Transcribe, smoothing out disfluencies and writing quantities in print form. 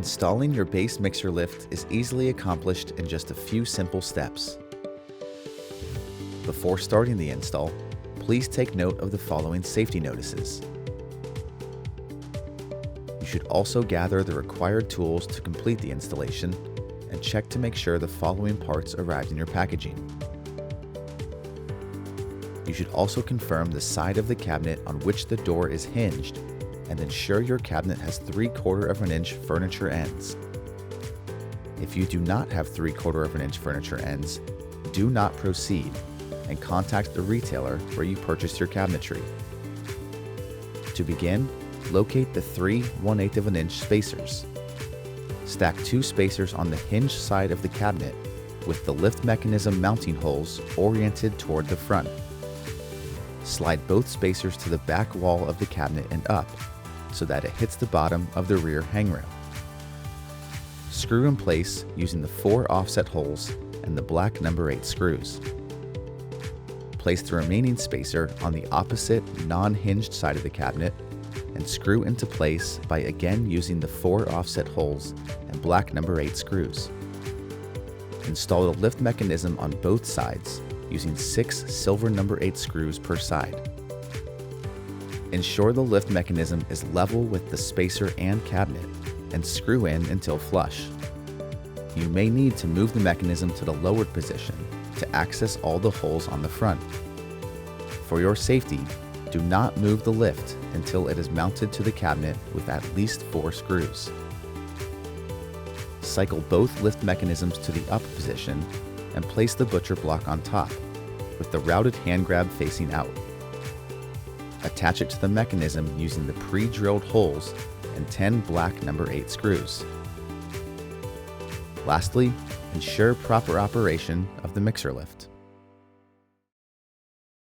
Installing your base mixer lift is easily accomplished in just a few simple steps. Before starting the install, please take note of the following safety notices. You should also gather the required tools to complete the installation and check to make sure the following parts arrived in your packaging. You should also confirm the side of the cabinet on which the door is hinged and ensure your cabinet has 3/4 inch furniture ends. If you do not have 3/4 inch furniture ends, do not proceed and contact the retailer where you purchased your cabinetry. To begin, locate the 3 1/8 inch spacers. Stack 2 spacers on the hinged side of the cabinet with the lift mechanism mounting holes oriented toward the front. Slide both spacers to the back wall of the cabinet and up so that it hits the bottom of the rear hangrail. Screw in place using the 4 offset holes and the black number 8 screws. Place the remaining spacer on the opposite non-hinged side of the cabinet and screw into place by again using the 4 offset holes and black number 8 screws. Install the lift mechanism on both sides using 6 silver number 8 screws per side. Ensure the lift mechanism is level with the spacer and cabinet and screw in until flush. You may need to move the mechanism to the lowered position to access all the holes on the front. For your safety, do not move the lift until it is mounted to the cabinet with at least 4 screws. Cycle both lift mechanisms to the up position and place the butcher block on top, with the routed hand grab facing out. Attach it to the mechanism using the pre-drilled holes and 10 black number 8 screws. Lastly, ensure proper operation of the mixer lift.